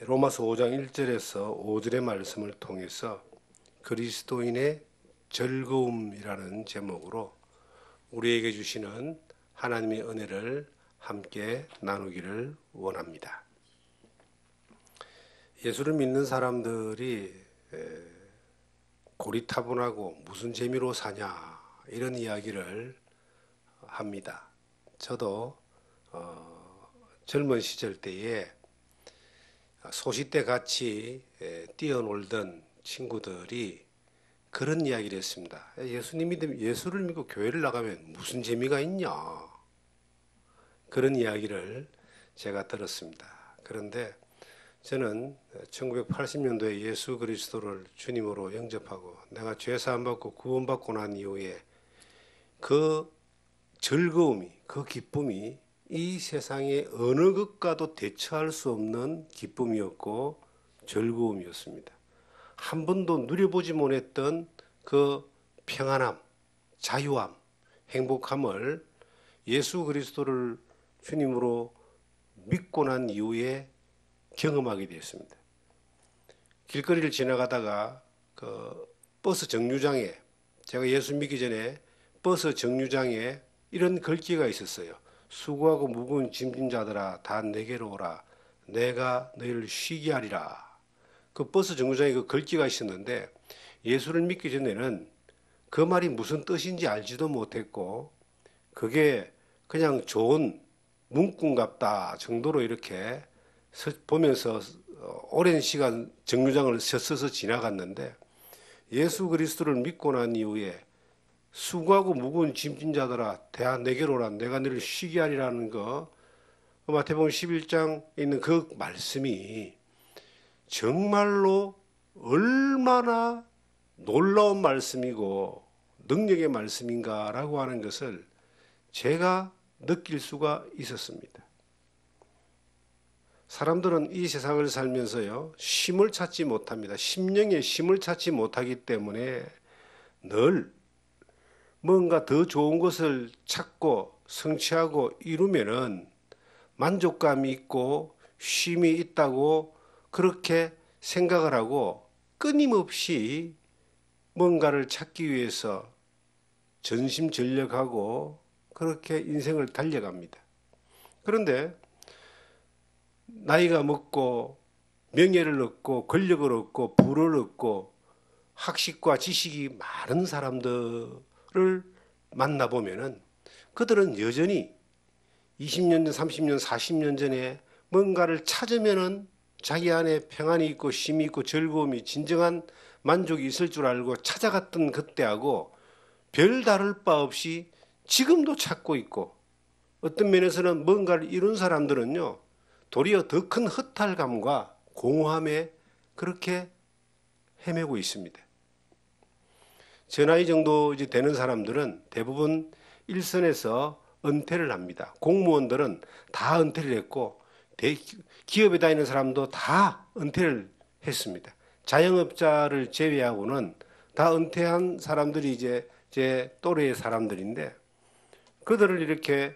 로마서 5장 1절에서 5절의 말씀을 통해서 그리스도인의 즐거움이라는 제목으로 우리에게 주시는 하나님의 은혜를 함께 나누기를 원합니다. 예수를 믿는 사람들이 고리타분하고 무슨 재미로 사냐 이런 이야기를 합니다. 저도 젊은 시절 때에 소시대 같이 뛰어놀던 친구들이 그런 이야기를 했습니다. 예수를 믿고 교회를 나가면 무슨 재미가 있냐 그런 이야기를 제가 들었습니다. 그런데 저는 1980년도에 예수 그리스도를 주님으로 영접하고 내가 죄사함 받고 구원받고 난 이후에 그 즐거움이, 그 기쁨이 이 세상의 어느 것과도 대처할 수 없는 기쁨이었고 즐거움이었습니다. 한 번도 누려보지 못했던 그 평안함, 자유함, 행복함을 예수 그리스도를 주님으로 믿고 난 이후에 경험하게 되었습니다. 길거리를 지나가다가 그 버스 정류장에, 제가 예수 믿기 전에 버스 정류장에 이런 글귀가 있었어요. 수고하고 무거운 짐진 자들아 다 내게로 오라. 내가 너희를 쉬게 하리라. 그 버스 정류장에 그 글귀가 있었는데 예수를 믿기 전에는 그 말이 무슨 뜻인지 알지도 못했고 그게 그냥 좋은 문구 같다 정도로 이렇게 보면서 오랜 시간 정류장을 서서 지나갔는데 예수 그리스도를 믿고 난 이후에 수고하고 무거운 짐진 자들아 다 내게로 오라. 내가 너를 쉬게 하리라는 거 마태복음 11장에 있는 그 말씀이 정말로 얼마나 놀라운 말씀이고 능력의 말씀인가라고 하는 것을 제가 느낄 수가 있었습니다. 사람들은 이 세상을 살면서요 쉼을 찾지 못합니다. 심령의 쉼을 찾지 못하기 때문에 늘 뭔가 더 좋은 것을 찾고 성취하고 이루면은 만족감이 있고 쉼이 있다고 그렇게 생각을 하고 끊임없이 뭔가를 찾기 위해서 전심전력하고 그렇게 인생을 달려갑니다. 그런데 나이가 먹고 명예를 얻고 권력을 얻고 부를 얻고 학식과 지식이 많은 사람들을 만나보면은 그들은 여전히 20년 전, 30년, 40년 전에 뭔가를 찾으면은 자기 안에 평안이 있고 쉼이 있고 즐거움이 진정한 만족이 있을 줄 알고 찾아갔던 그때하고 별다를 바 없이 지금도 찾고 있고 어떤 면에서는 뭔가를 이룬 사람들은요 도리어 더 큰 허탈감과 공허함에 그렇게 헤매고 있습니다. 제 나이 정도 이제 되는 사람들은 대부분 일선에서 은퇴를 합니다. 공무원들은 다 은퇴를 했고 기업에 다니는 사람도 다 은퇴를 했습니다. 자영업자를 제외하고는 다 은퇴한 사람들이 이제 제 또래의 사람들인데 그들을 이렇게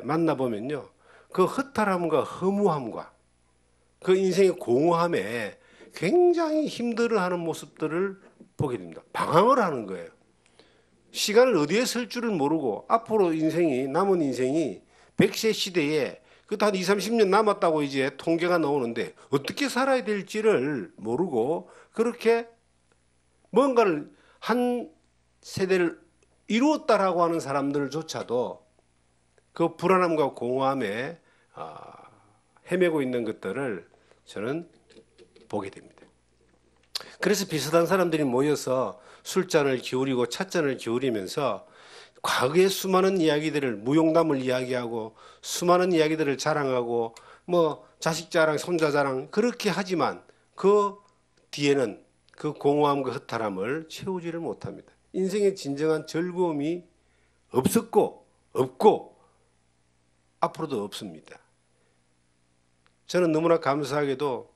만나보면요. 그 허탈함과 허무함과 그 인생의 공허함에 굉장히 힘들어하는 모습들을 보게 됩니다. 방황을 하는 거예요. 시간을 어디에 쓸 줄을 모르고 앞으로 남은 인생이 100세 시대에 그것도 한 20, 30년 남았다고 이제 통계가 나오는데 어떻게 살아야 될지를 모르고 그렇게 뭔가를 한 세대를 이루었다라고 하는 사람들조차도 그 불안함과 공허함에 헤매고 있는 것들을 저는 보게 됩니다. 그래서 비슷한 사람들이 모여서 술잔을 기울이고 찻잔을 기울이면서 과거의 수많은 이야기들을 무용담을 이야기하고 수많은 이야기들을 자랑하고 뭐 자식 자랑, 손자 자랑 그렇게 하지만 그 뒤에는 그 공허함과 허탈함을 채우지를 못합니다. 인생의 진정한 즐거움이 없었고 없고 앞으로도 없습니다. 저는 너무나 감사하게도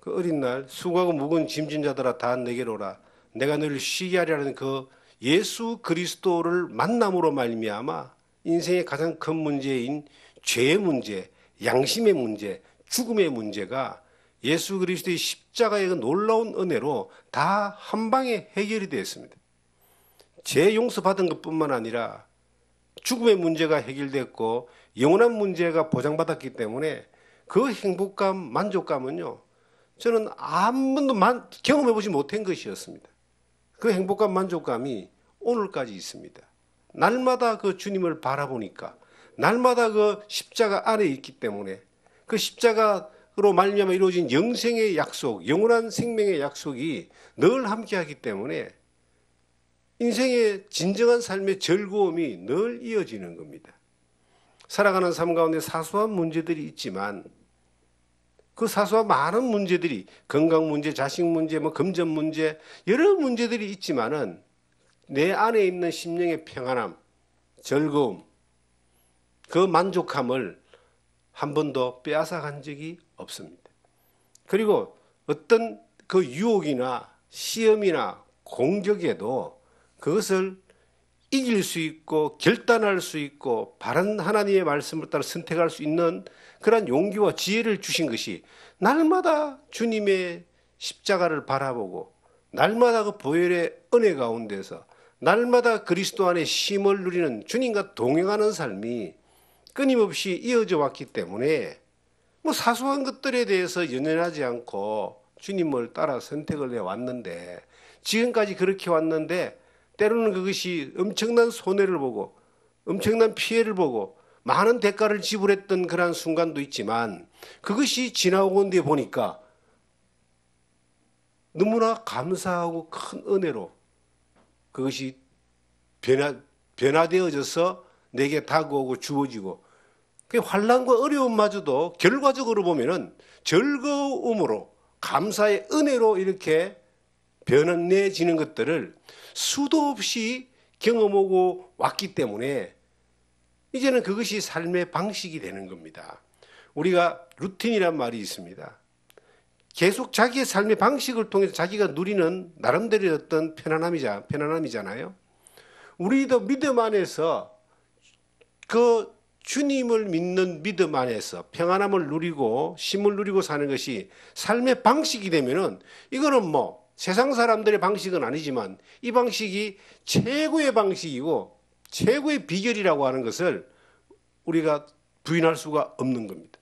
그 어린 날 수고하고 무거운 짐진 자들아 다 내게로 오라. 내가 너를 쉬게 하리라는 그 예수 그리스도를 만남으로 말미암아 인생의 가장 큰 문제인 죄의 문제, 양심의 문제, 죽음의 문제가 예수 그리스도의 십자가의 그 놀라운 은혜로 다 한 방에 해결이 되었습니다. 죄 용서받은 것뿐만 아니라 죽음의 문제가 해결됐고 영원한 문제가 보장받았기 때문에 그 행복감, 만족감은요, 저는 한 번도 경험해보지 못한 것이었습니다. 그 행복감, 만족감이 오늘까지 있습니다. 날마다 그 주님을 바라보니까, 날마다 그 십자가 안에 있기 때문에, 그 십자가로 말미암아 이루어진 영생의 약속, 영원한 생명의 약속이 늘 함께하기 때문에 인생의 진정한 삶의 즐거움이 늘 이어지는 겁니다. 살아가는 삶 가운데 사소한 문제들이 있지만 그 사소한 많은 문제들이 건강 문제, 자식 문제, 금전 문제 여러 문제들이 있지만은 내 안에 있는 심령의 평안함, 즐거움, 그 만족함을 한 번도 빼앗아간 적이 없습니다. 그리고 어떤 그 유혹이나 시험이나 공격에도 그것을 이길 수 있고 결단할 수 있고 바른 하나님의 말씀을 따라 선택할 수 있는 그런 용기와 지혜를 주신 것이 날마다 주님의 십자가를 바라보고 날마다 그 보혈의 은혜 가운데서 날마다 그리스도 안에 쉼을 누리는 주님과 동행하는 삶이 끊임없이 이어져 왔기 때문에 사소한 것들에 대해서 연연하지 않고 주님을 따라 선택을 해왔는데 지금까지 그렇게 왔는데 때로는 그것이 엄청난 손해를 보고 엄청난 피해를 보고 많은 대가를 지불했던 그런 순간도 있지만 그것이 지나고 온 뒤에 보니까 너무나 감사하고 큰 은혜로 그것이 변화되어져서 내게 다가오고 주어지고 그 환난과 어려움마저도 결과적으로 보면은 즐거움으로 감사의 은혜로 이렇게 변해지는 것들을 수도 없이 경험하고 왔기 때문에 이제는 그것이 삶의 방식이 되는 겁니다. 우리가 루틴이란 말이 있습니다. 계속 자기의 삶의 방식을 통해서 자기가 누리는 나름대로의 어떤 편안함이잖아요. 우리도 믿음 안에서 그 주님을 믿는 믿음 안에서 평안함을 누리고 쉼을 누리고 사는 것이 삶의 방식이 되면은 이거는 세상 사람들의 방식은 아니지만 이 방식이 최고의 방식이고 최고의 비결이라고 하는 것을 우리가 부인할 수가 없는 겁니다.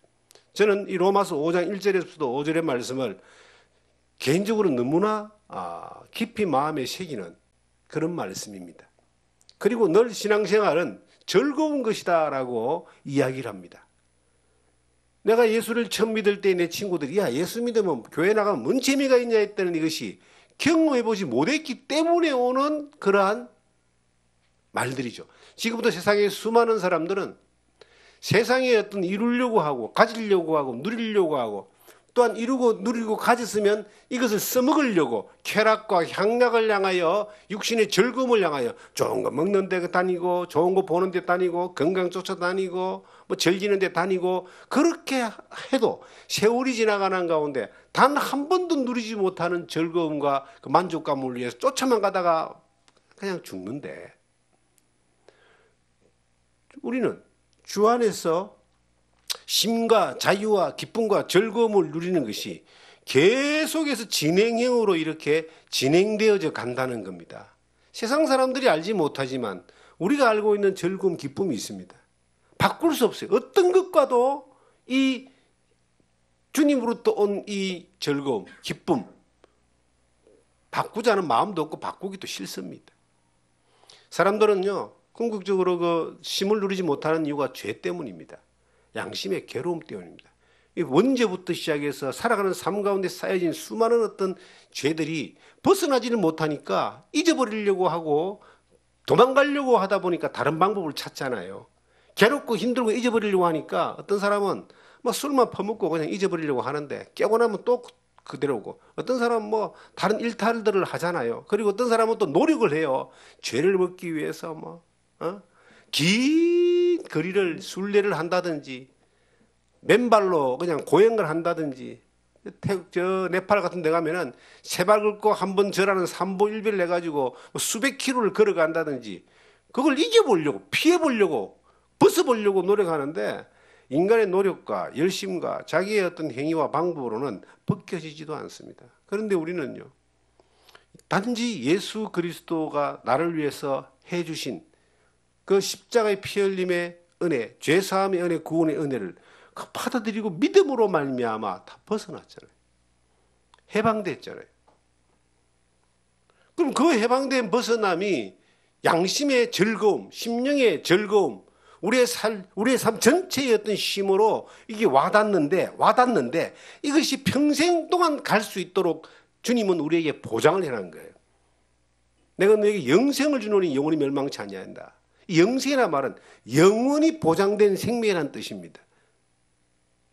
저는 이 로마서 5장 1절에서부터 5절의 말씀을 개인적으로 너무나 깊이 마음에 새기는 그런 말씀입니다. 그리고 늘 신앙생활은 즐거운 것이다 라고 이야기를 합니다. 내가 예수를 처음 믿을 때 내 친구들이 야 예수 믿으면 교회 나가면 뭔 재미가 있냐 했다는 이것이 경험해보지 못했기 때문에 오는 그러한 말들이죠. 지금부터 세상에 수많은 사람들은 세상에 어떤 이루려고 하고 가지려고 하고 누리려고 하고 또한 이루고 누리고 가졌으면 이것을 써먹으려고 쾌락과 향락을 향하여 육신의 즐거움을 향하여 좋은 거 먹는 데 다니고 좋은 거 보는 데 다니고 건강 쫓아다니고 즐기는 데 다니고 그렇게 해도 세월이 지나가는 가운데 단 한 번도 누리지 못하는 즐거움과 그 만족감을 위해서 쫓아만 가다가 그냥 죽는데 우리는 주 안에서 쉼과 자유와 기쁨과 즐거움을 누리는 것이 계속해서 진행형으로 이렇게 진행되어져 간다는 겁니다. 세상 사람들이 알지 못하지만 우리가 알고 있는 즐거움, 기쁨이 있습니다. 바꿀 수 없어요. 어떤 것과도 이 주님으로부터 온 이 즐거움, 기쁨 바꾸자는 마음도 없고 바꾸기도 싫습니다. 사람들은요 궁극적으로 그 쉼을 누리지 못하는 이유가 죄 때문입니다. 양심의 괴로움 때문입니다. 원죄부터 시작해서 살아가는 삶 가운데 쌓여진 수많은 어떤 죄들이 벗어나지를 못하니까 잊어버리려고 하고 도망가려고 하다 보니까 다른 방법을 찾잖아요. 괴롭고 힘들고 잊어버리려고 하니까 어떤 사람은 술만 퍼먹고 그냥 잊어버리려고 하는데 깨고 나면 또 그대로고 어떤 사람은 다른 일탈들을 하잖아요. 그리고 어떤 사람은 또 노력을 해요. 죄를 먹기 위해서 긴 거리를 순례를 한다든지 맨발로 그냥 고행을 한다든지 네팔 같은 데 가면은 세발 긁고 한번 절하는 삼보일비를 해가지고 수백 킬로를 걸어간다든지 그걸 이겨보려고 피해보려고 벗어보려고 노력하는데 인간의 노력과 열심과 자기의 어떤 행위와 방법으로는 벗겨지지도 않습니다. 그런데 우리는요, 단지 예수 그리스도가 나를 위해서 해주신 그 십자가의 피 흘림의 은혜, 죄사함의 은혜, 구원의 은혜를 받아들이고 믿음으로 말미암아 다 벗어났잖아요. 해방됐잖아요. 그럼 그 해방된 벗어남이 양심의 즐거움, 심령의 즐거움, 우리의 삶 전체의 어떤 힘으로 이게 와닿는데 이것이 평생 동안 갈 수 있도록 주님은 우리에게 보장을 해놓은 거예요. 내가 너에게 영생을 주노니 영원히 멸망치 아니한다. 영생이라는 말은 영원히 보장된 생명이라는 뜻입니다.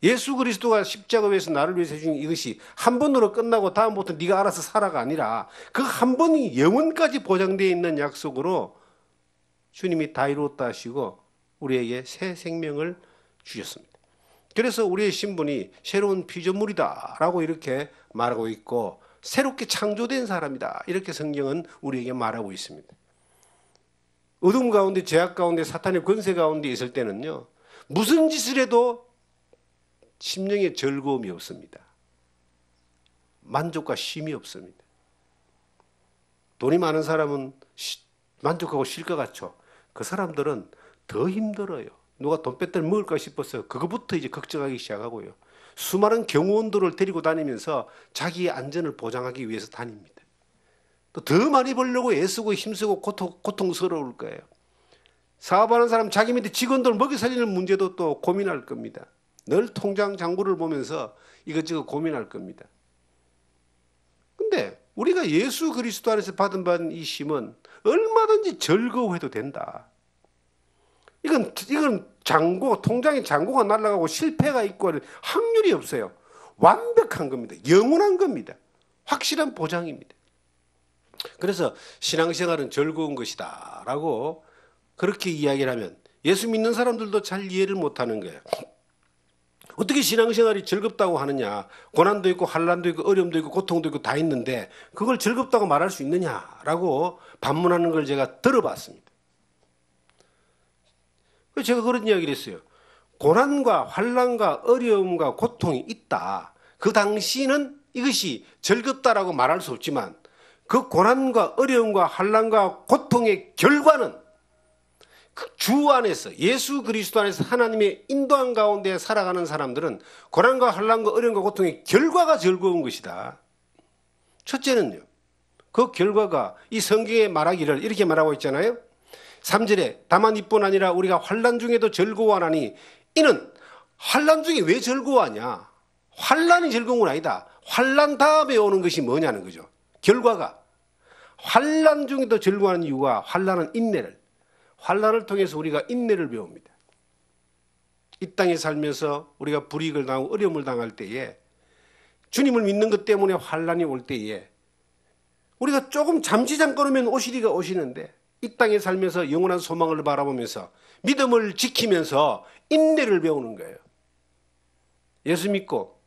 예수 그리스도가 십자가 위에서 나를 위해서 해준 이것이 한 번으로 끝나고 다음부터 네가 알아서 살아가 아니라 그 한 번이 영원까지 보장되어 있는 약속으로 주님이 다 이루었다 하시고 우리에게 새 생명을 주셨습니다. 그래서 우리의 신분이 새로운 피조물이다 라고 이렇게 말하고 있고 새롭게 창조된 사람이다 이렇게 성경은 우리에게 말하고 있습니다. 어둠 가운데 죄악 가운데 사탄의 권세 가운데 있을 때는요, 무슨 짓을 해도 심령에 즐거움이 없습니다. 만족과 쉼이 없습니다. 돈이 많은 사람은 만족하고 쉴 것 같죠. 그 사람들은 더 힘들어요. 누가 돈 뺐더니 먹을까 싶어서 그거부터 이제 걱정하기 시작하고요. 수많은 경호원들을 데리고 다니면서 자기의 안전을 보장하기 위해서 다닙니다. 또 더 많이 벌려고 애쓰고 힘쓰고 고통스러울 거예요. 사업하는 사람 자기 밑에 직원들 먹여 살리는 문제도 또 고민할 겁니다. 늘 통장 잔고를 보면서 이것저것 고민할 겁니다. 근데 우리가 예수 그리스도 안에서 받은 이 쉼은 얼마든지 즐거워해도 된다. 이건 통장에 잔고가 날아가고 실패가 있고 하는 확률이 없어요. 완벽한 겁니다. 영원한 겁니다. 확실한 보장입니다. 그래서 신앙생활은 즐거운 것이다 라고 그렇게 이야기를 하면 예수 믿는 사람들도 잘 이해를 못하는 거예요. 어떻게 신앙생활이 즐겁다고 하느냐. 고난도 있고 환난도 있고 어려움도 있고 고통도 있고 다 있는데 그걸 즐겁다고 말할 수 있느냐라고 반문하는 걸 제가 들어봤습니다. 그래서 제가 그런 이야기를 했어요. 고난과 환난과 어려움과 고통이 있다. 그 당시는 이것이 즐겁다라고 말할 수 없지만 그 고난과 어려움과 환난과 고통의 결과는 그 주 안에서 예수 그리스도 안에서 하나님의 인도한 가운데 살아가는 사람들은 고난과 환난과 어려움과 고통의 결과가 즐거운 것이다. 첫째는요. 그 결과가 이 성경에 말하기를 이렇게 말하고 있잖아요. 3절에 다만 이뿐 아니라 우리가 환난 중에도 즐거워하나니 이는 환난 중에 왜 즐거워하냐. 환난이 즐거운 건 아니다. 환난 다음에 오는 것이 뭐냐는 거죠. 결과가 환난 중에도 즐거워하는 이유가 환난은 환난을 통해서 우리가 인내를 배웁니다. 이 땅에 살면서 우리가 불이익을 당하고 어려움을 당할 때에 주님을 믿는 것 때문에 환난이 올 때에 우리가 조금 잠시잠깐이면 오시리가 오시는데 이 땅에 살면서 영원한 소망을 바라보면서 믿음을 지키면서 인내를 배우는 거예요. 예수 믿고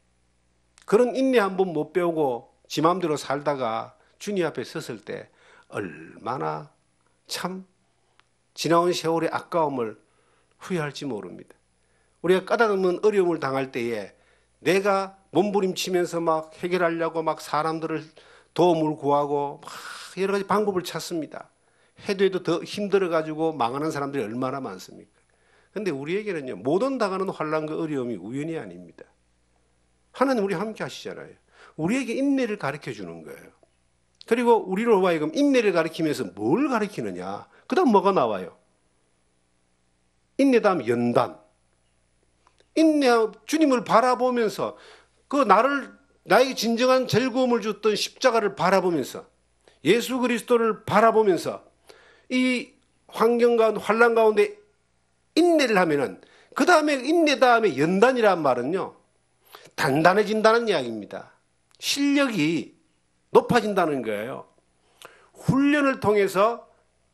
그런 인내 한번 못 배우고 지 마음대로 살다가 주님 앞에 섰을 때 얼마나 참 지나온 세월의 아까움을 후회할지 모릅니다. 우리가 까다로운 어려움을 당할 때에 내가 몸부림치면서 막 해결하려고 막 사람들을 도움을 구하고 막 여러 가지 방법을 찾습니다. 해도 더 힘들어가지고 망하는 사람들이 얼마나 많습니까? 그런데 우리에게는요, 모든 당하는 환난과 어려움이 우연이 아닙니다. 하나님 우리 함께 하시잖아요. 우리에게 인내를 가르쳐 주는 거예요. 그리고 우리로 하여금 인내를 가르치면서 뭘 가르치느냐? 그 다음 뭐가 나와요? 인내 다음 연단. 인내, 주님을 바라보면서 그 나에게 진정한 즐거움을 줬던 십자가를 바라보면서 예수 그리스도를 바라보면서 이 환경 가운데 환난 가운데 인내를 하면은 그 다음에 인내 다음에 연단이란 말은요 단단해진다는 이야기입니다. 실력이 높아진다는 거예요. 훈련을 통해서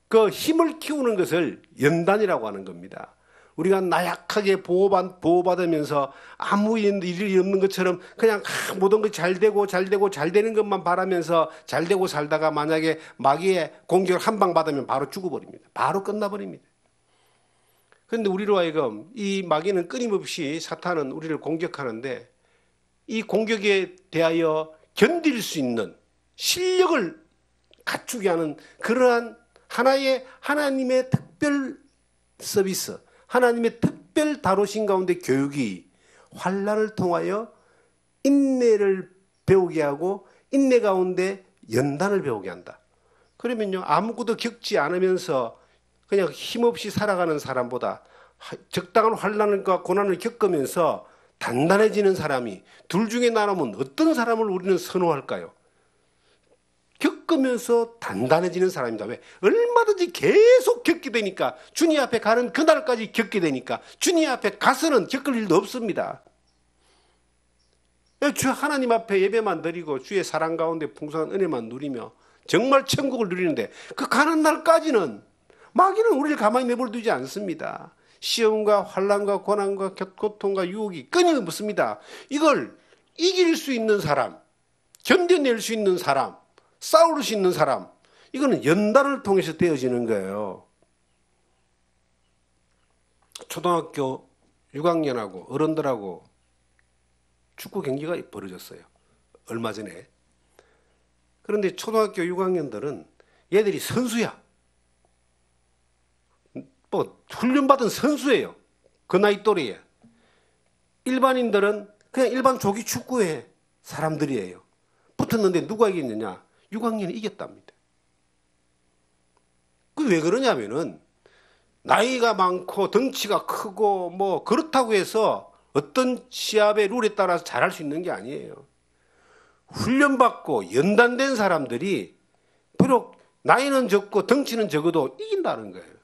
그 힘을 키우는 것을 연단이라고 하는 겁니다. 우리가 나약하게 보호받으면서 아무 일이 없는 것처럼 그냥 모든 것이 잘 되는 것만 바라면서 잘 되고 살다가 만약에 마귀의 공격을 한 방 받으면 바로 죽어버립니다. 바로 끝나버립니다. 그런데 우리로 하여금 이 마귀는 끊임없이 사탄은 우리를 공격하는데 이 공격에 대하여 견딜 수 있는 실력을 갖추게 하는 그러한 하나의 하나님의 특별 서비스, 하나님의 특별 다루신 가운데 교육이 환난을 통하여 인내를 배우게 하고 인내 가운데 연단을 배우게 한다. 그러면요, 아무것도 겪지 않으면서 그냥 힘없이 살아가는 사람보다 적당한 환난과 고난을 겪으면서 단단해지는 사람이, 둘 중에 나누면 어떤 사람을 우리는 선호할까요? 겪으면서 단단해지는 사람이다. 왜? 얼마든지 계속 겪게 되니까, 주님 앞에 가는 그날까지 겪게 되니까 주님 앞에 가서는 겪을 일도 없습니다. 주 하나님 앞에 예배만 드리고 주의 사랑 가운데 풍성한 은혜만 누리며 정말 천국을 누리는데, 그 가는 날까지는 마귀는 우리를 가만히 내버려두지 않습니다. 시험과 환난과 고난과 고통과 유혹이 끊임없습니다. 이걸 이길 수 있는 사람, 견뎌낼 수 있는 사람, 싸울 수 있는 사람, 이거는 연단을 통해서 되어지는 거예요. 초등학교 6학년하고 어른들하고 축구 경기가 벌어졌어요. 얼마 전에. 그런데 초등학교 6학년들은 얘들이 선수야. 뭐 훈련받은 선수예요. 그 나이 또래에. 일반인들은 그냥 일반 조기 축구의 사람들이에요. 붙었는데 누가 이겼느냐? 6학년이 이겼답니다. 그 왜 그러냐면은 나이가 많고 덩치가 크고 뭐 그렇다고 해서 어떤 시합의 룰에 따라서 잘할 수 있는 게 아니에요. 훈련받고 연단된 사람들이 비록 나이는 적고 덩치는 적어도 이긴다는 거예요.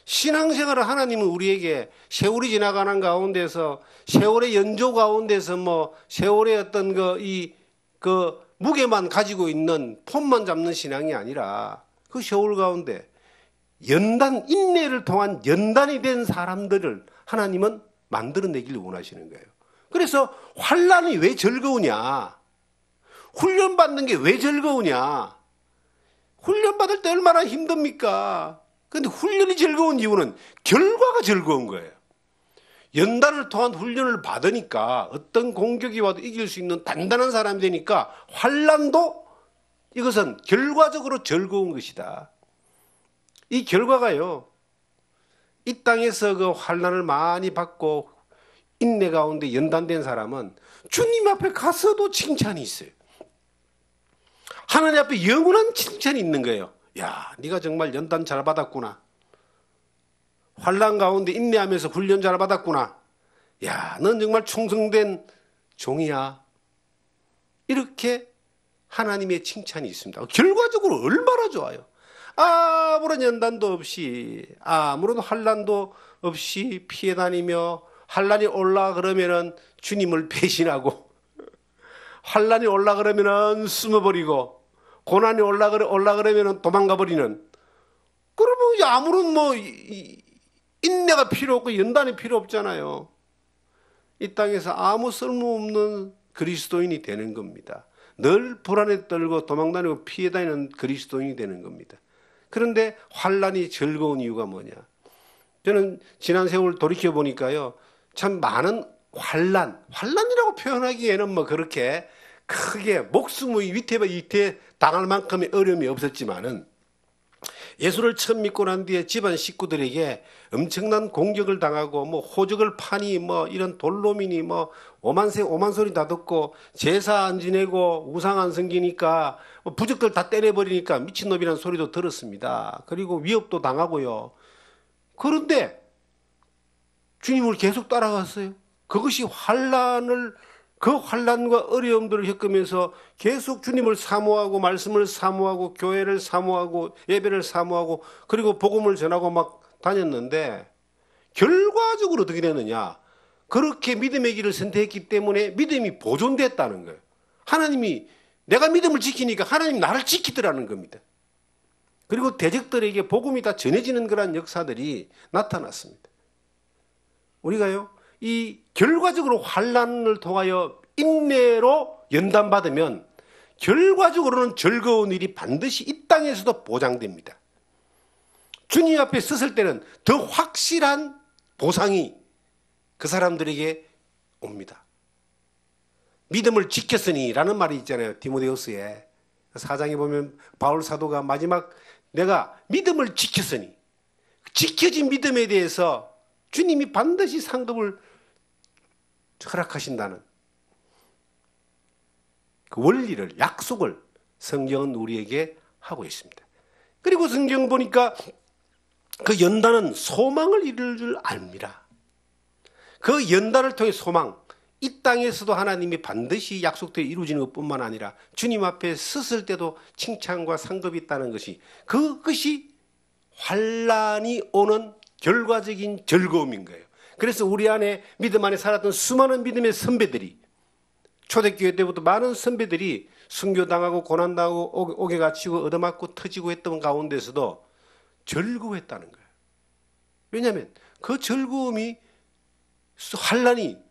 신앙생활을 하나님은 우리에게 세월이 지나가는 가운데서, 세월의 연조 가운데서 뭐 세월의 어떤 그 무게만 가지고 있는 폼만 잡는 신앙이 아니라 그 세월 가운데 연단, 인내를 통한 연단이 된 사람들을 하나님은 만들어내기를 원하시는 거예요. 그래서 환난이 왜 즐거우냐? 훈련받는 게 왜 즐거우냐? 훈련받을 때 얼마나 힘듭니까? 그런데 훈련이 즐거운 이유는 결과가 즐거운 거예요. 연단을 통한 훈련을 받으니까 어떤 공격이 와도 이길 수 있는 단단한 사람이 되니까 환난도 이것은 결과적으로 즐거운 것이다. 이 결과가요, 이 땅에서 그 환난을 많이 받고 인내 가운데 연단된 사람은 주님 앞에 가서도 칭찬이 있어요. 하나님 앞에 영원한 칭찬이 있는 거예요. 야, 네가 정말 연단 잘 받았구나. 환난 가운데 인내하면서 훈련 잘 받았구나. 야, 넌 정말 충성된 종이야. 이렇게 하나님의 칭찬이 있습니다. 결과적으로 얼마나 좋아요. 아무런 연단도 없이, 아무런 환난도 없이 피해 다니며, 환난이 올라 그러면은 주님을 배신하고, 환난이 올라 그러면은 숨어버리고, 고난이 올라 그러면은 도망가 버리는. 그러면 아무런 인내가 필요 없고 연단이 필요 없잖아요. 이 땅에서 아무 쓸모없는 그리스도인이 되는 겁니다. 늘 불안에 떨고 도망다니고 피해 다니는 그리스도인이 되는 겁니다. 그런데 환난이 즐거운 이유가 뭐냐? 저는 지난 세월 돌이켜 보니까요, 참 많은 환난이라고 표현하기에는 뭐 그렇게 크게 목숨의 위태 당할 만큼의 어려움이 없었지만은, 예수를 처음 믿고 난 뒤에 집안 식구들에게 엄청난 공격을 당하고 뭐 호적을 파니 뭐 이런 돌로미니 뭐 오만 소리 다 듣고 제사 안 지내고 우상 안 섬기니까 부적들 다 때려버리니까 미친놈이라는 소리도 들었습니다. 그리고 위협도 당하고요. 그런데 주님을 계속 따라갔어요. 그것이 그 환난과 어려움들을 겪으면서 계속 주님을 사모하고 말씀을 사모하고 교회를 사모하고 예배를 사모하고 그리고 복음을 전하고 막 다녔는데, 결과적으로 어떻게 되느냐? 그렇게 믿음의 길을 선택했기 때문에 믿음이 보존됐다는 거예요. 하나님이, 내가 믿음을 지키니까 하나님이 나를 지키더라는 겁니다. 그리고 대적들에게 복음이 다 전해지는 그런 역사들이 나타났습니다. 우리가요, 이 결과적으로 환난을 통하여 인내로 연단받으면 결과적으로는 즐거운 일이 반드시 이 땅에서도 보장됩니다. 주님 앞에 섰을 때는 더 확실한 보상이 그 사람들에게 옵니다. 믿음을 지켰으니 라는 말이 있잖아요. 디모데후서에 4장에 보면 바울 사도가 마지막 내가 믿음을 지켰으니, 지켜진 믿음에 대해서 주님이 반드시 상급을 허락하신다는 그 원리를, 약속을 성경은 우리에게 하고 있습니다. 그리고 성경 보니까 그 연단은 소망을 이룰 줄 압니다. 그 연단을 통해 소망, 이 땅에서도 하나님이 반드시 약속되어 이루어지는 것뿐만 아니라 주님 앞에 섰을 때도 칭찬과 상급이 있다는 것이, 그것이 환난이 오는 결과적인 즐거움인 거예요. 그래서 우리 안에 믿음 안에 살았던 수많은 믿음의 선배들이, 초대교회 때부터 많은 선배들이 순교당하고 고난당하고 옥에 갇히고 얻어맞고 터지고 했던 가운데서도 즐거워했다는 거예요. 왜냐하면 그 즐거움이, 환난이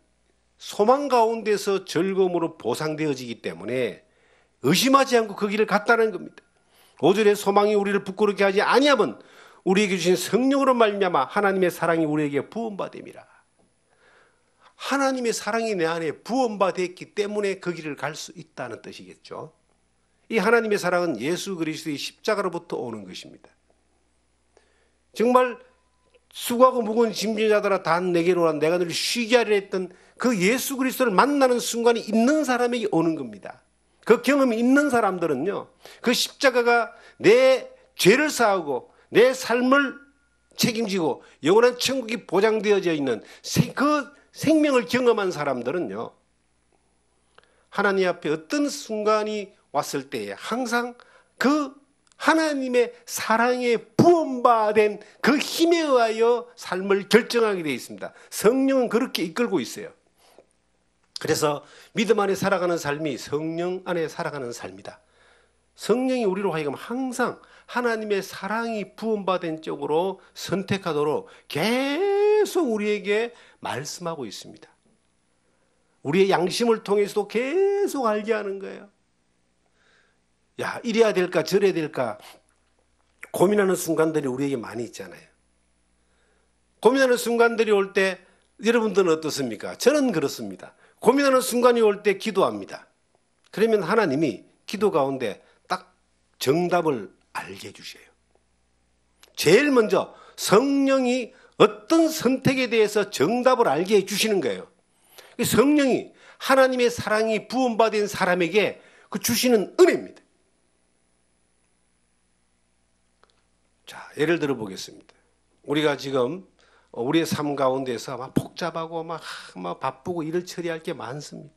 소망 가운데서 즐거움으로 보상되어지기 때문에 의심하지 않고 그 길을 갔다는 겁니다. 5절에 소망이 우리를 부끄럽게 하지 아니하면 우리에게 주신 성령으로 말미암아 하나님의 사랑이 우리에게 부음받음이라. 하나님의 사랑이 내 안에 부음받았기 때문에 그 길을 갈 수 있다는 뜻이겠죠. 이 하나님의 사랑은 예수 그리스도의 십자가로부터 오는 것입니다. 정말 수고하고 무거운 짐진 자들아 다 내게로 오라, 내가 너를 쉬게 하리라 했던 그 예수 그리스도를 만나는 순간이 있는 사람에게 오는 겁니다. 그 경험이 있는 사람들은요, 그 십자가가 내 죄를 사하고 내 삶을 책임지고 영원한 천국이 보장되어져 있는 그 생명을 경험한 사람들은요, 하나님 앞에 어떤 순간이 왔을 때에 항상 그 하나님의 사랑에 부음받은 그 힘에 의하여 삶을 결정하게 되어 있습니다. 성령은 그렇게 이끌고 있어요. 그래서 믿음 안에 살아가는 삶이 성령 안에 살아가는 삶이다. 성령이 우리로 하여금 항상 하나님의 사랑이 부음받은 쪽으로 선택하도록 계속 우리에게 말씀하고 있습니다. 우리의 양심을 통해서도 계속 알게 하는 거예요. 야, 이래야 될까 저래야 될까 고민하는 순간들이 우리에게 많이 있잖아요. 고민하는 순간들이 올 때 여러분들은 어떻습니까? 저는 그렇습니다. 고민하는 순간이 올 때 기도합니다. 그러면 하나님이 기도 가운데 딱 정답을 알게 해주셔요. 제일 먼저 성령이 어떤 선택에 대해서 정답을 알게 해주시는 거예요. 성령이 하나님의 사랑이 부음받은 사람에게 그 주시는 은혜입니다. 자, 예를 들어 보겠습니다. 우리가 지금 우리의 삶 가운데서 막 복잡하고 막 바쁘고 일을 처리할 게 많습니다.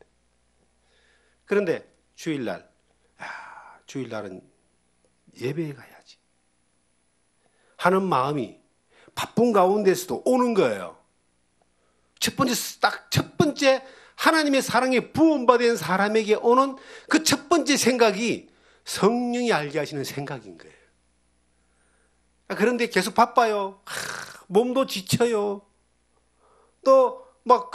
그런데 주일날은 예배에 가야지 하는 마음이 바쁜 가운데서도 오는 거예요. 첫 번째 하나님의 사랑에 부음받은 사람에게 오는 그 첫 번째 생각이 성령이 알게 하시는 생각인 거예요. 그런데 계속 바빠요. 몸도 지쳐요. 또 막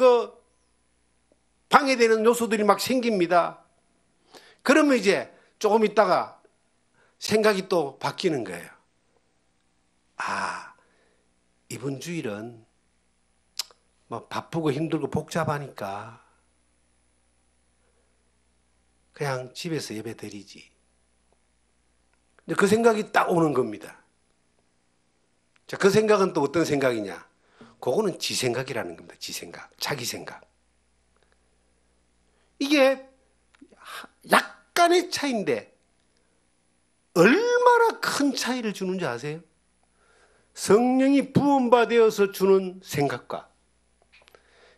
방해되는 요소들이 막 생깁니다. 그러면 이제 조금 있다가 생각이 또 바뀌는 거예요. 아, 이번 주일은 뭐 바쁘고 힘들고 복잡하니까 그냥 집에서 예배 드리지. 근데 그 생각이 딱 오는 겁니다. 자, 그 생각은 또 어떤 생각이냐? 그거는 지 생각이라는 겁니다. 지 생각, 자기 생각. 이게 약간의 차이인데 얼마나 큰 차이를 주는지 아세요? 성령이 부음받아서 주는 생각과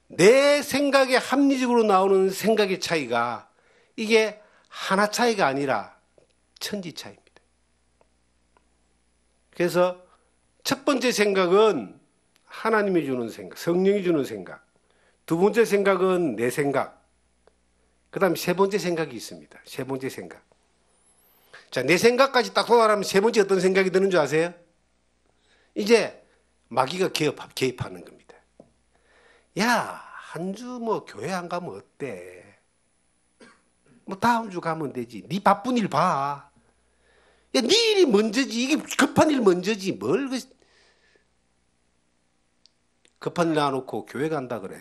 내 생각에 합리적으로 나오는 생각의 차이가 이게 하나 차이가 아니라 천지 차이입니다. 그래서 첫 번째 생각은 하나님이 주는 생각, 성령이 주는 생각. 두 번째 생각은 내 생각. 그 다음에 세 번째 생각이 있습니다. 세 번째 생각. 자, 내 생각까지 딱 도달하면 세 번째 어떤 생각이 드는 줄 아세요? 이제 마귀가 개입하는 겁니다. 야, 한 주 뭐 교회 안 가면 어때? 뭐 다음 주 가면 되지. 네 바쁜 일 봐. 야, 네 일이 먼저지. 이게 급한 일 먼저지. 뭘 급한 일 놔놓고 교회 간다 그래.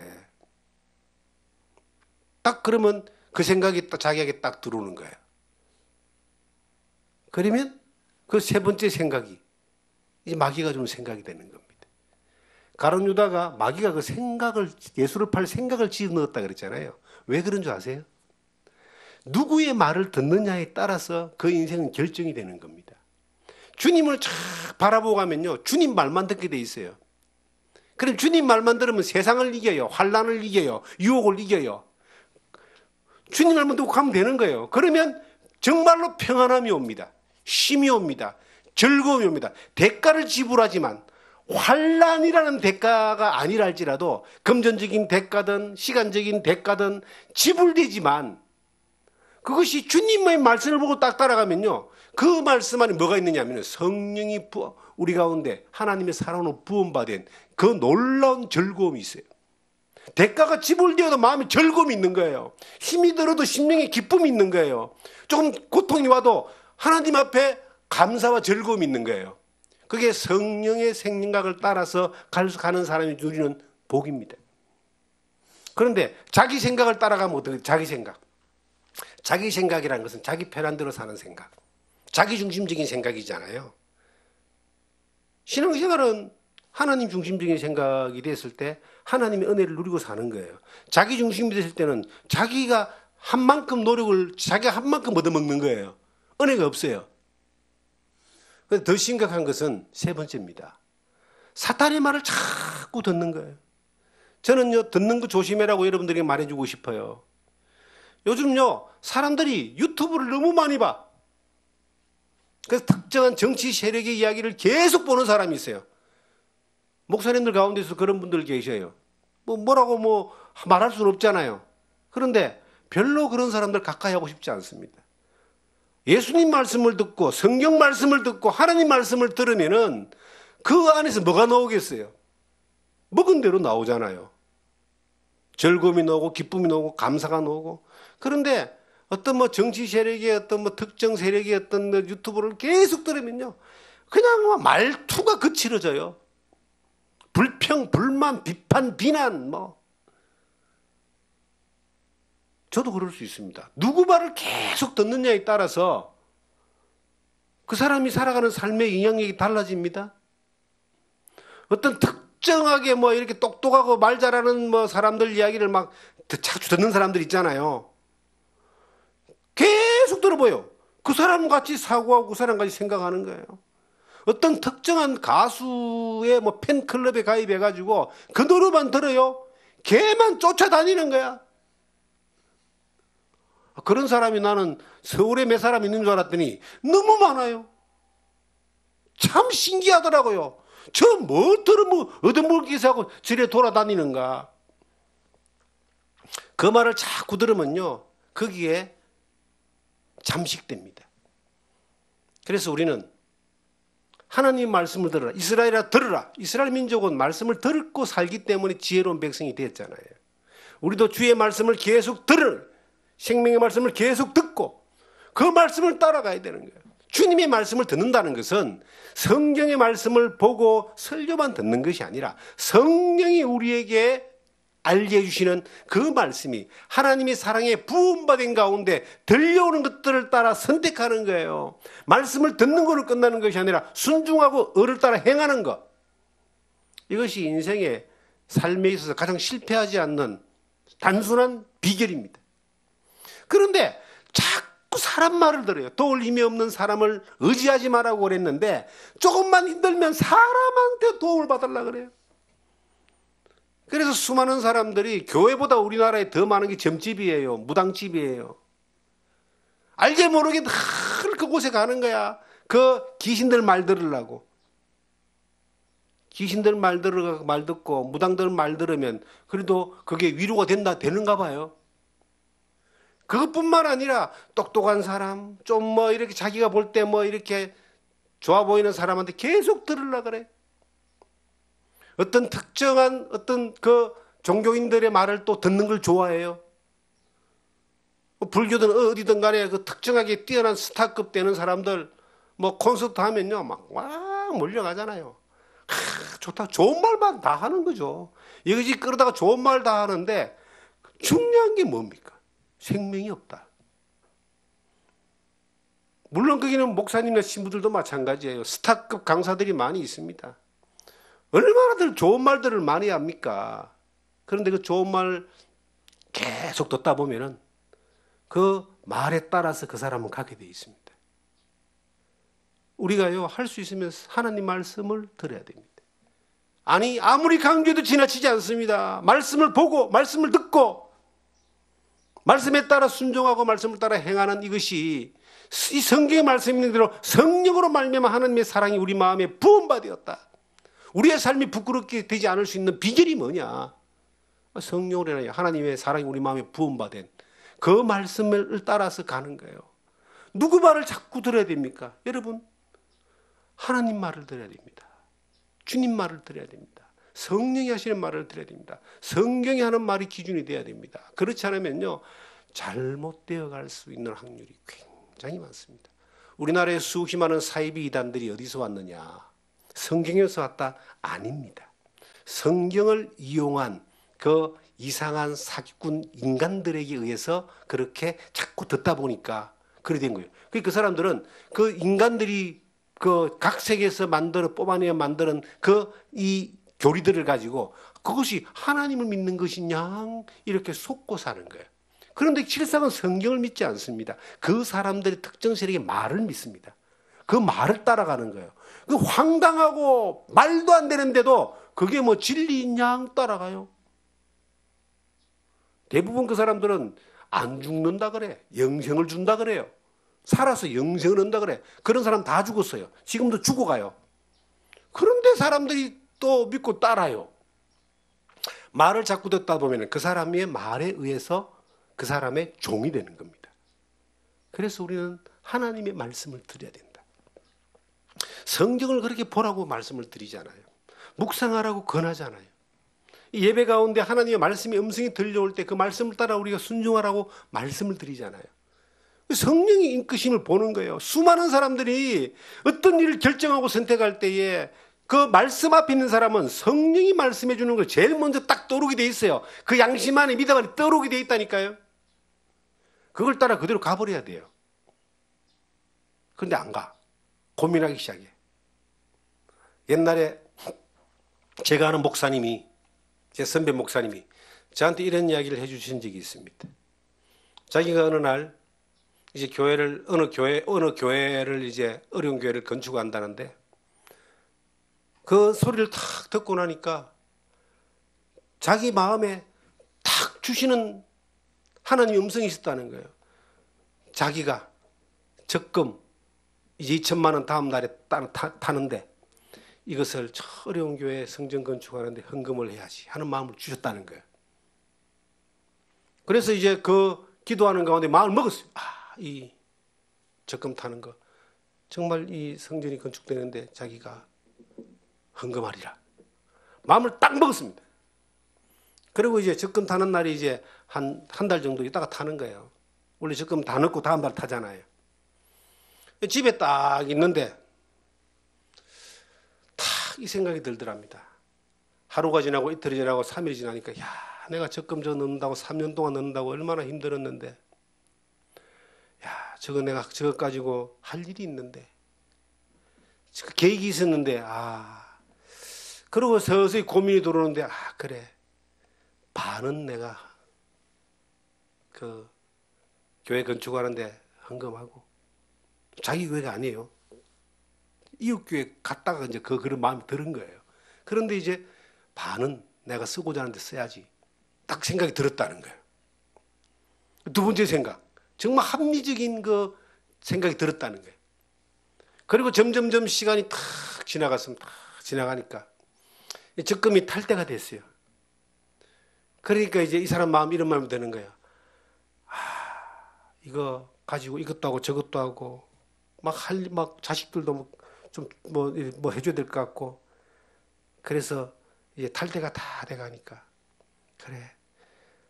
딱 그러면 그 생각이 딱 자기에게 딱 들어오는 거예요. 그러면 그 세 번째 생각이 이제 마귀가 준 생각이 되는 겁니다. 가룟 유다가 마귀가 그 생각을, 예수를 팔 생각을 집어넣었다 그랬잖아요. 왜 그런 줄 아세요? 누구의 말을 듣느냐에 따라서 그 인생은 결정이 되는 겁니다. 주님을 쫙 바라보고 가면요, 주님 말만 듣게 돼 있어요. 그럼 주님 말만 들으면 세상을 이겨요, 환난을 이겨요, 유혹을 이겨요. 주님 말만 듣고 가면 되는 거예요. 그러면 정말로 평안함이 옵니다. 쉼이 옵니다. 즐거움이 옵니다. 대가를 지불하지만 환난이라는 대가가 아니라 할지라도 금전적인 대가든 시간적인 대가든 지불되지만 그것이 주님의 말씀을 보고 딱 따라가면요, 그 말씀 안에 뭐가 있느냐면 성령이 우리 가운데 하나님의 사랑으로 부음받은 그 놀라운 즐거움이 있어요. 대가가 지불되어도 마음에 즐거움이 있는 거예요. 힘이 들어도 심령에 기쁨이 있는 거예요. 조금 고통이 와도 하나님 앞에 감사와 즐거움이 있는 거예요. 그게 성령의 생각을 따라서 가는 사람이 누리는 복입니다. 그런데 자기 생각을 따라가면 어떻게? 자기 생각. 자기 생각이라는 것은 자기 편한 대로 사는 생각. 자기 중심적인 생각이잖아요. 신앙생활은 하나님 중심적인 생각이 됐을 때 하나님의 은혜를 누리고 사는 거예요. 자기 중심이 됐을 때는 자기가 한 만큼 노력을 자기가 한 만큼 얻어먹는 거예요. 은혜가 없어요. 더 심각한 것은 세 번째입니다. 사탄의 말을 자꾸 듣는 거예요. 저는요, 듣는 거 조심해라고 여러분들에게 말해주고 싶어요. 요즘요, 사람들이 유튜브를 너무 많이 봐. 그래서 특정한 정치 세력의 이야기를 계속 보는 사람이 있어요. 목사님들 가운데서 그런 분들 계셔요. 뭐라고 말할 수는 없잖아요. 그런데 별로 그런 사람들 가까이 하고 싶지 않습니다. 예수님 말씀을 듣고 성경 말씀을 듣고 하나님 말씀을 들으면은 그 안에서 뭐가 나오겠어요? 먹은 대로 나오잖아요. 즐거움이 나오고 기쁨이 나오고 감사가 나오고. 그런데 어떤 정치 세력의 어떤 특정 세력의 어떤 유튜브를 계속 들으면요, 그냥 말투가 거칠어져요. 불평, 불만, 비판, 비난 저도 그럴 수 있습니다. 누구 말을 계속 듣느냐에 따라서 그 사람이 살아가는 삶의 영향력이 달라집니다. 어떤 특정하게 이렇게 똑똑하고 말 잘하는 사람들 이야기를 막 자주 듣는 사람들 있잖아요. 계속 들어봐요. 그 사람 같이 사고하고 그 사람 같이 생각하는 거예요. 어떤 특정한 가수의 팬클럽에 가입해가지고 그 노래만 들어요. 걔만 쫓아다니는 거야. 그런 사람이 나는 서울에 몇 사람 있는 줄 알았더니 너무 많아요. 참 신기하더라고요. 저 뭐 들으면 얻어먹기서 하고 저래 돌아다니는가. 그 말을 자꾸 들으면요, 거기에 잠식됩니다. 그래서 우리는 하나님 말씀을 들으라. 이스라엘아 들으라. 이스라엘 민족은 말씀을 듣고 살기 때문에 지혜로운 백성이 되었잖아요. 우리도 주의 말씀을 계속 생명의 말씀을 계속 듣고 그 말씀을 따라가야 되는 거예요. 주님의 말씀을 듣는다는 것은 성경의 말씀을 보고 설교만 듣는 것이 아니라 성령이 우리에게 알려주시는 그 말씀이 하나님의 사랑에 부음받은 가운데 들려오는 것들을 따라 선택하는 거예요. 말씀을 듣는 것으로 끝나는 것이 아니라 순종하고 의를 따라 행하는 것. 이것이 인생의 삶에 있어서 가장 실패하지 않는 단순한 비결입니다. 그런데 자꾸 사람 말을 들어요. 도울 힘이 없는 사람을 의지하지 말라고 그랬는데 조금만 힘들면 사람한테 도움을 받으려고 그래요. 그래서 수많은 사람들이 교회보다 우리나라에 더 많은 게 점집이에요. 무당집이에요. 알게 모르게 늘 그곳에 가는 거야. 그 귀신들 말 들으려고. 귀신들 말 듣고 무당들 말 들으면 그래도 그게 위로가 되는가 봐요. 그것뿐만 아니라 똑똑한 사람, 좀 이렇게 자기가 볼 때 이렇게 좋아 보이는 사람한테 계속 들으려고 그래. 어떤 특정한 어떤 그 종교인들의 말을 또 듣는 걸 좋아해요. 불교든 어디든 간에 그 특정하게 뛰어난 스타급 되는 사람들 콘서트 하면요 막 몰려가잖아요. 좋다. 좋은 말만 다 하는 거죠. 여기저기 끌어다가 좋은 말 다 하는데 중요한 게 뭡니까? 생명이 없다. 물론 거기는 목사님이나 신부들도 마찬가지예요. 스타급 강사들이 많이 있습니다. 얼마나 좋은 말들을 많이 합니까? 그런데 그 좋은 말 계속 듣다 보면은 그 말에 따라서 그 사람은 가게 돼 있습니다. 우리가요, 할 수 있으면 하나님 말씀을 들어야 됩니다. 아니, 아무리 강조해도 지나치지 않습니다. 말씀을 보고, 말씀을 듣고, 말씀에 따라 순종하고 말씀을 따라 행하는 이것이 이 성경의 말씀이 있는 대로 성령으로 말미암아 하나님의 사랑이 우리 마음에 부음받았다. 우리의 삶이 부끄럽게 되지 않을 수 있는 비결이 뭐냐? 성령으로 하나님의 사랑이 우리 마음에 부음받은 그 말씀을 따라서 가는 거예요. 누구 말을 자꾸 들어야 됩니까? 여러분, 하나님 말을 들어야 됩니다. 주님 말을 들어야 됩니다. 성령이 하시는 말을 들어야 됩니다. 성경이 하는 말이 기준이 돼야 됩니다. 그렇지 않으면요, 잘못되어 갈 수 있는 확률이 굉장히 많습니다. 우리나라에 수없이 많은 사이비 이단들이 어디서 왔느냐? 성경에서 왔다? 아닙니다. 성경을 이용한 그 이상한 사기꾼 인간들에게 의해서 그렇게 자꾸 듣다 보니까 그래 된 거예요. 그 사람들은 그 인간들이 그 각 세계에서 뽑아내어 만드는 그 이 교리들을 가지고 그것이 하나님을 믿는 것이냐 이렇게 속고 사는 거예요. 그런데 실상은 성경을 믿지 않습니다. 그 사람들의 특정 세력의 말을 믿습니다. 그 말을 따라가는 거예요. 그 황당하고 말도 안 되는데도 그게 뭐 진리냐 따라가요. 대부분 그 사람들은 안 죽는다 그래. 영생을 준다 그래요. 살아서 영생을 얻는다 그래. 그런 사람 다 죽었어요. 지금도 죽어가요. 그런데 사람들이 또 믿고 따라요. 말을 자꾸 듣다 보면 그 사람의 말에 의해서 그 사람의 종이 되는 겁니다. 그래서 우리는 하나님의 말씀을 드려야 된다. 성경을 그렇게 보라고 말씀을 드리잖아요. 묵상하라고 권하잖아요. 예배 가운데 하나님의 말씀의 음성이 들려올 때 그 말씀을 따라 우리가 순종하라고 말씀을 드리잖아요. 성령이 인끄심을 보는 거예요. 수많은 사람들이 어떤 일을 결정하고 선택할 때에 그 말씀 앞에 있는 사람은 성령이 말씀해 주는 걸 제일 먼저 딱 떠오르게 돼 있어요. 그 양심 안에 믿음 안에 떠오르게 돼 있다니까요. 그걸 따라 그대로 가버려야 돼요. 그런데 안 가. 고민하기 시작해. 옛날에 제가 아는 목사님이, 제 선배 목사님이 저한테 이런 이야기를 해주신 적이 있습니다. 자기가 어느 날 이제 어느 교회를 이제 어려운 교회를 건축한다는데 그 소리를 탁 듣고 나니까 자기 마음에 탁 주시는 하나님의 음성이 있었다는 거예요. 자기가 적금 이제 2천만 원 다음 날에 타는데 이것을 저 어려운 교회 성전 건축하는데 헌금을 해야지 하는 마음을 주셨다는 거예요. 그래서 이제 그 기도하는 가운데 마음을 먹었어요. 이 적금 타는 거 정말 이 성전이 건축되는데 자기가 헌금하리라 마음을 딱 먹었습니다. 그리고 이제 적금 타는 날이 이제 한 달 정도 있다가 타는 거예요. 원래 적금 다 넣고 다음 날 타잖아요. 집에 딱 있는데 딱 이 생각이 들더랍니다. 하루가 지나고 이틀이 지나고 3일이 지나니까 야, 내가 적금 저 넣는다고 3년 동안 넣는다고 얼마나 힘들었는데 야, 내가 저거 가지고 할 일이 있는데 그 계획이 있었는데 그러고 서서히 고민이 들어오는데 그래 반은 내가 그 교회 건축하는데 헌금하고 자기 교회가 아니에요. 이웃 교회 갔다가 이제 그런 마음이 드는 거예요. 그런데 이제 반은 내가 쓰고자 하는데 써야지 딱 생각이 들었다는 거예요. 두 번째 생각 정말 합리적인 그 생각이 들었다는 거예요. 그리고 점점점 시간이 탁 지나가니까 적금이 탈 때가 됐어요. 그러니까 이제 이 사람 마음 이런 마음이 드는 거예요. 이거 가지고 이것도 하고 저것도 하고 막 자식들도 좀 뭐 해줘야 될 것 같고 그래서 이제 탈 때가 다 돼가니까 그래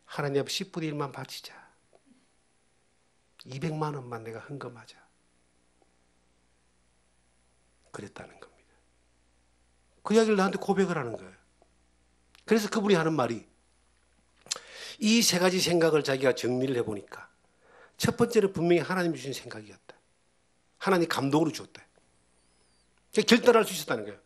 하나님 앞에 10분의 1만 바치자. 200만 원만 내가 헌금하자. 그랬다는 겁니다. 그 이야기를 나한테 고백을 하는 거예요. 그래서 그분이 하는 말이 이 세 가지 생각을 자기가 정리를 해보니까 첫 번째는 분명히 하나님 주신 생각이었다. 하나님 감동으로 주었다. 결단할 수 있었다는 거예요.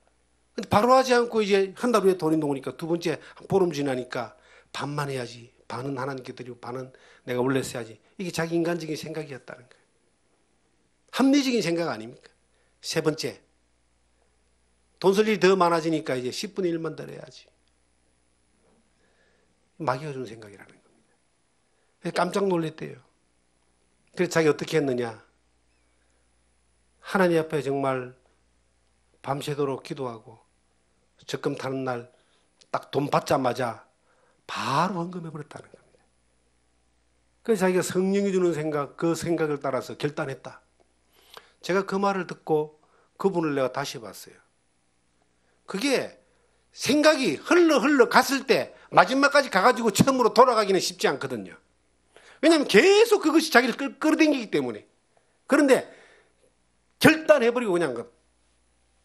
근데 바로 하지 않고 이제 한 달 후에 돈이 녹으니까 두 번째 보름 지나니까 반만 해야지. 반은 하나님께 드리고 반은 내가 원래 써야지. 이게 자기 인간적인 생각이었다는 거예요. 합리적인 생각 아닙니까? 세 번째, 돈 쓸 일이 더 많아지니까 이제 10분의 1만 더 해야지. 마귀가 주는 생각이라는 겁니다. 깜짝 놀랐대요. 그래서 자기 어떻게 했느냐. 하나님 앞에 정말 밤새도록 기도하고 적금 타는 날 딱 돈 받자마자 바로 헌금해버렸다는 겁니다. 그래서 자기가 성령이 주는 생각, 그 생각을 따라서 결단했다. 제가 그 말을 듣고 그분을 내가 다시 봤어요. 그게 생각이 흘러 갔을 때 마지막까지 가가지고 처음으로 돌아가기는 쉽지 않거든요. 왜냐하면 계속 그것이 자기를 끌어당기기 때문에. 그런데 결단해버리고 그냥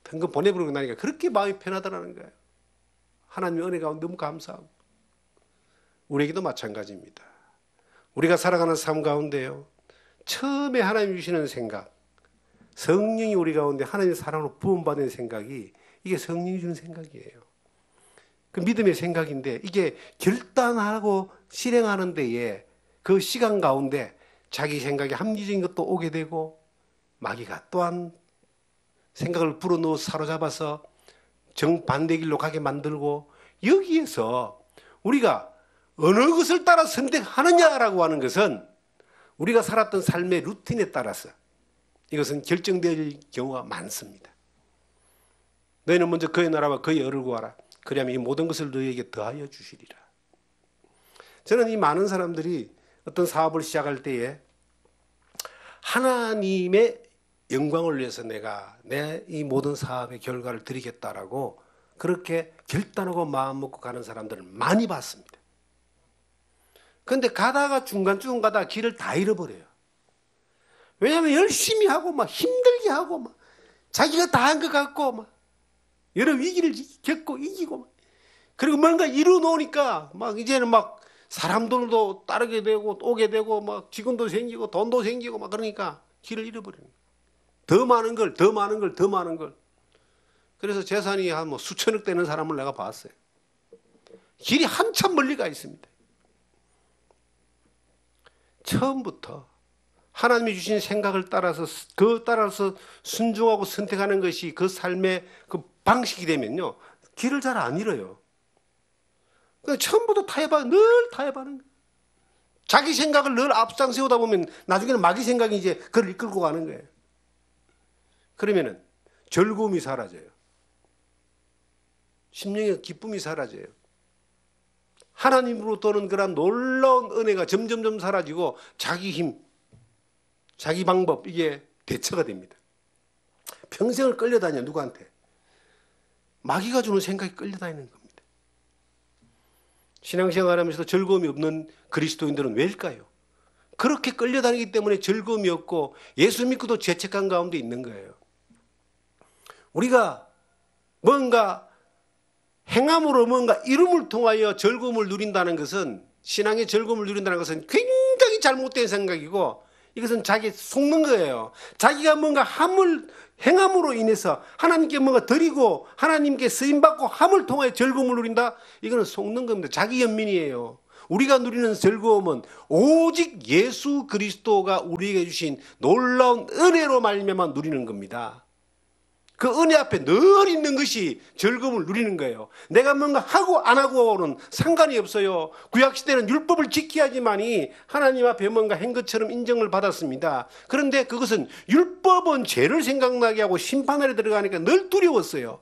현금 보내버리고 나니까 그렇게 마음이 편하더라는 거예요. 하나님의 은혜 가운데 너무 감사하고. 우리에게도 마찬가지입니다. 우리가 살아가는 삶 가운데요. 처음에 하나님 주시는 생각, 성령이 우리 가운데 하나님의 사랑으로 부음받는 생각이 이게 성령이 주는 생각이에요. 그 믿음의 생각인데 이게 결단하고 실행하는 데에 그 시간 가운데 자기 생각에 합리적인 것도 오게 되고 마귀가 또한 생각을 불어넣어 사로잡아서 정반대 길로 가게 만들고 여기에서 우리가 어느 것을 따라 선택하느냐라고 하는 것은 우리가 살았던 삶의 루틴에 따라서 이것은 결정될 경우가 많습니다. 너희는 먼저 그의 나라와 그의 의를 구하라. 그리하면 이 모든 것을 너희에게 더하여 주시리라. 저는 이 많은 사람들이 어떤 사업을 시작할 때에 하나님의 영광을 위해서 내가 내 이 모든 사업의 결과를 드리겠다라고 그렇게 결단하고 마음 먹고 가는 사람들을 많이 봤습니다. 그런데 가다가 중간중간 가다가 길을 다 잃어버려요. 왜냐하면 열심히 하고 막 힘들게 하고 막 자기가 다 한 것 같고 막 여러 위기를 겪고 이기고 막 그리고 뭔가 이루어놓으니까 막 이제는 막 사람들도 따르게 되고 오게 되고 막 직원도 생기고 돈도 생기고 막 그러니까 길을 잃어버리는 거예요. 더 많은 걸, 더 많은 걸, 더 많은 걸. 그래서 재산이 한 뭐 수천억 되는 사람을 내가 봤어요. 길이 한참 멀리 가 있습니다. 처음부터 하나님이 주신 생각을 따라서 순종하고 선택하는 것이 그 삶의 그 방식이 되면요. 길을 잘 안 잃어요. 그러니까 처음부터 늘 타협하는 거예요. 자기 생각을 늘 앞장 세우다 보면 나중에는 마귀 생각이 이제 그를 이끌고 가는 거예요. 그러면은 즐거움이 사라져요. 심령의 기쁨이 사라져요. 하나님으로부터는 그런 놀라운 은혜가 점점점 사라지고 자기 힘, 자기 방법 이게 대처가 됩니다. 평생을 끌려다녀 누구한테? 마귀가 주는 생각이 끌려다니는 겁니다. 신앙생활하면서도 즐거움이 없는 그리스도인들은 왜일까요? 그렇게 끌려다니기 때문에 즐거움이 없고 예수 믿고도 죄책감 가운데 있는 거예요. 우리가 뭔가 행함으로 뭔가 이름을 통하여 즐거움을 누린다는 것은 신앙의 즐거움을 누린다는 것은 굉장히 잘못된 생각이고 이것은 자기 속는 거예요. 자기가 뭔가 행함으로 인해서 하나님께 뭔가 드리고 하나님께 쓰임받고 함을 통하여 즐거움을 누린다? 이거는 속는 겁니다. 자기 연민이에요. 우리가 누리는 즐거움은 오직 예수 그리스도가 우리에게 주신 놀라운 은혜로 말미암아 누리는 겁니다. 그 은혜 앞에 늘 있는 것이 즐거움을 누리는 거예요. 내가 뭔가 하고 안 하고는 상관이 없어요. 구약시대는 율법을 지켜야지만이 하나님 앞에 뭔가 한 것처럼 인정을 받았습니다. 그런데 그것은 율법은 죄를 생각나게 하고 심판에 들어가니까 늘 두려웠어요.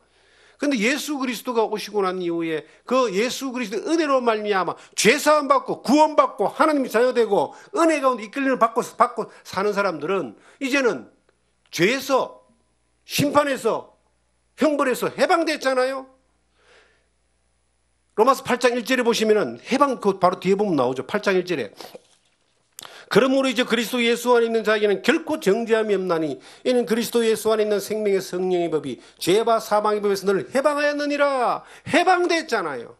그런데 예수 그리스도가 오시고 난 이후에 그 예수 그리스도의 은혜로 말미암아 죄사함 받고 구원받고 하나님이 자녀되고 은혜 가운데 이끌림을 받고 사는 사람들은 이제는 죄에서 심판에서 형벌에서 해방됐잖아요. 로마서 8장 1절에 보시면은 해방 그 바로 뒤에 보면 나오죠. 8장 1절에 그러므로 이제 그리스도 예수 안에 있는 자에게는 결코 정죄함이 없나니 이는 그리스도 예수 안에 있는 생명의 성령의 법이 죄와 사망의 법에서 너를 해방하였느니라. 해방됐잖아요.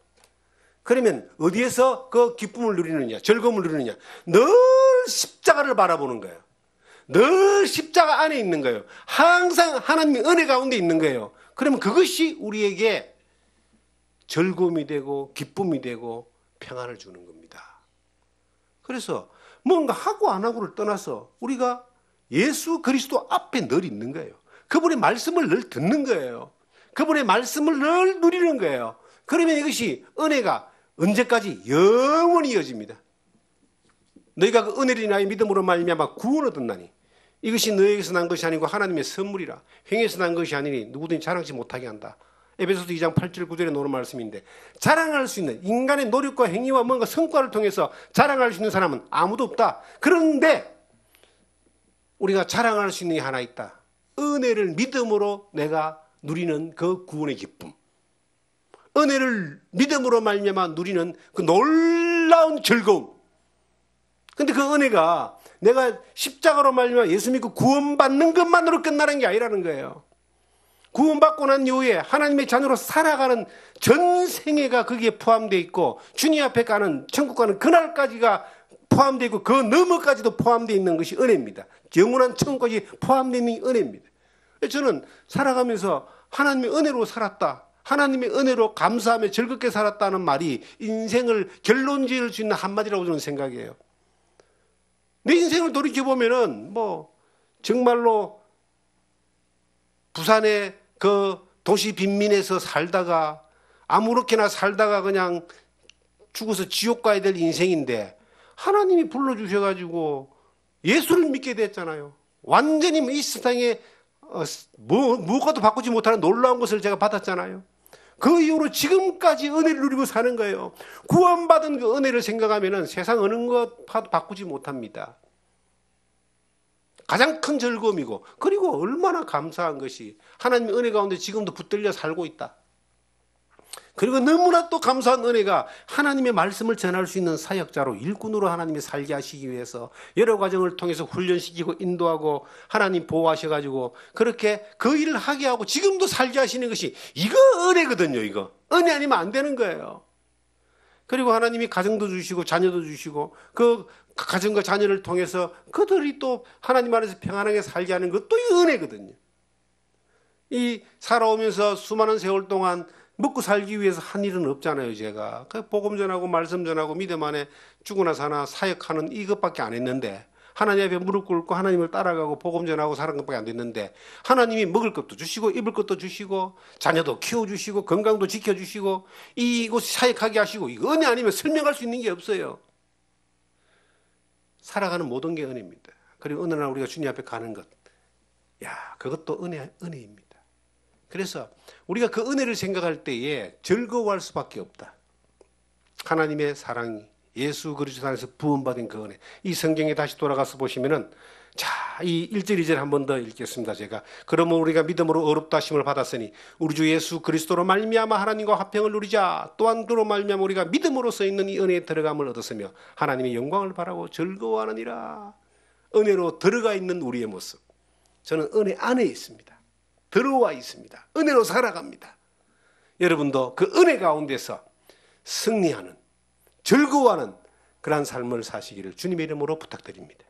그러면 어디에서 그 기쁨을 누리느냐, 즐거움을 누리느냐? 늘 십자가를 바라보는 거예요. 늘 십자가 안에 있는 거예요. 항상 하나님의 은혜 가운데 있는 거예요. 그러면 그것이 우리에게 즐거움이 되고 기쁨이 되고 평안을 주는 겁니다. 그래서 뭔가 하고 안 하고를 떠나서 우리가 예수 그리스도 앞에 늘 있는 거예요. 그분의 말씀을 늘 듣는 거예요. 그분의 말씀을 늘 누리는 거예요. 그러면 이것이 은혜가 언제까지 영원히 이어집니다. 너희가 그 은혜를 인하여 믿음으로 말미암아 구원을 얻었나니 이것이 너희에게서 난 것이 아니고 하나님의 선물이라. 행에서 난 것이 아니니 누구든지 자랑치 못하게 한다. 에베소서 2장 8절 9절에 나오는 말씀인데, 자랑할 수 있는 인간의 노력과 행위와 뭔가 성과를 통해서 자랑할 수 있는 사람은 아무도 없다. 그런데 우리가 자랑할 수 있는 게 하나 있다. 은혜를 믿음으로 내가 누리는 그 구원의 기쁨, 은혜를 믿음으로 말미암아 누리는 그 놀라운 즐거움. 근데 그 은혜가 내가 십자가로 말미암아 예수 믿고 구원받는 것만으로 끝나는 게 아니라는 거예요. 구원받고 난 이후에 하나님의 자녀로 살아가는 전생애가 거기에 포함되어 있고, 주님 앞에 가는 천국 가는 그날까지가 포함되어 있고, 그 너머까지도 포함되어 있는 것이 은혜입니다. 영원한 천국까지 포함되어 있는 은혜입니다. 저는 살아가면서 하나님의 은혜로 살았다, 하나님의 은혜로 감사하며 즐겁게 살았다는 말이 인생을 결론 지을 수 있는 한마디라고 저는 생각해요. 내 인생을 돌이켜보면은 정말로 부산의 그 도시 빈민에서 살다가 아무렇게나 살다가 그냥 죽어서 지옥 가야 될 인생인데, 하나님이 불러주셔가지고 예수를 믿게 됐잖아요. 완전히 이 세상에 무엇과도 바꾸지 못하는 놀라운 것을 제가 받았잖아요. 그 이후로 지금까지 은혜를 누리고 사는 거예요. 구원받은 그 은혜를 생각하면 세상 어느 것과도 바꾸지 못합니다. 가장 큰 즐거움이고, 그리고 얼마나 감사한 것이 하나님의 은혜 가운데 지금도 붙들려 살고 있다. 그리고 너무나 또 감사한 은혜가 하나님의 말씀을 전할 수 있는 사역자로, 일꾼으로 하나님이 살게 하시기 위해서 여러 과정을 통해서 훈련시키고 인도하고 하나님 보호하셔가지고 그렇게 그 일을 하게 하고 지금도 살게 하시는 것이, 이거 은혜거든요. 이거 은혜 아니면 안 되는 거예요. 그리고 하나님이 가정도 주시고 자녀도 주시고, 그 가정과 자녀를 통해서 그들이 또 하나님 안에서 평안하게 살게 하는 것도 이 은혜거든요. 이 살아오면서 수많은 세월 동안 먹고 살기 위해서 한 일은 없잖아요. 제가 복음 전하고 말씀 전하고 믿음 안에 죽으나 사나 사역하는 이것밖에 안 했는데, 하나님 앞에 무릎 꿇고 하나님을 따라가고 복음 전하고 사는 것밖에 안 됐는데, 하나님이 먹을 것도 주시고 입을 것도 주시고 자녀도 키워주시고 건강도 지켜주시고 이곳 사역하게 하시고, 이거 은혜 아니면 설명할 수 있는 게 없어요. 살아가는 모든 게 은혜입니다. 그리고 어느 날 우리가 주님 앞에 가는 것, 그것도 은혜입니다. 그래서 우리가 그 은혜를 생각할 때에 즐거워할 수밖에 없다. 하나님의 사랑이 예수 그리스도 안에서 부음받은 그 은혜. 이 성경에 다시 돌아가서 보시면은, 이 1절 2절 한 번 더 읽겠습니다. 제가. 그러면 우리가 믿음으로 의롭다 하심을 받았으니 우리 주 예수 그리스도로 말미암아 하나님과 화평을 누리자. 또한 그로 말미암아 우리가 믿음으로 써 있는 이 은혜에 들어감을 얻었으며 하나님의 영광을 바라고 즐거워하느니라. 은혜로 들어가 있는 우리의 모습. 저는 은혜 안에 있습니다. 들어와 있습니다. 은혜로 살아갑니다. 여러분도 그 은혜 가운데서 승리하는, 즐거워하는 그러한 삶을 사시기를 주님의 이름으로 부탁드립니다.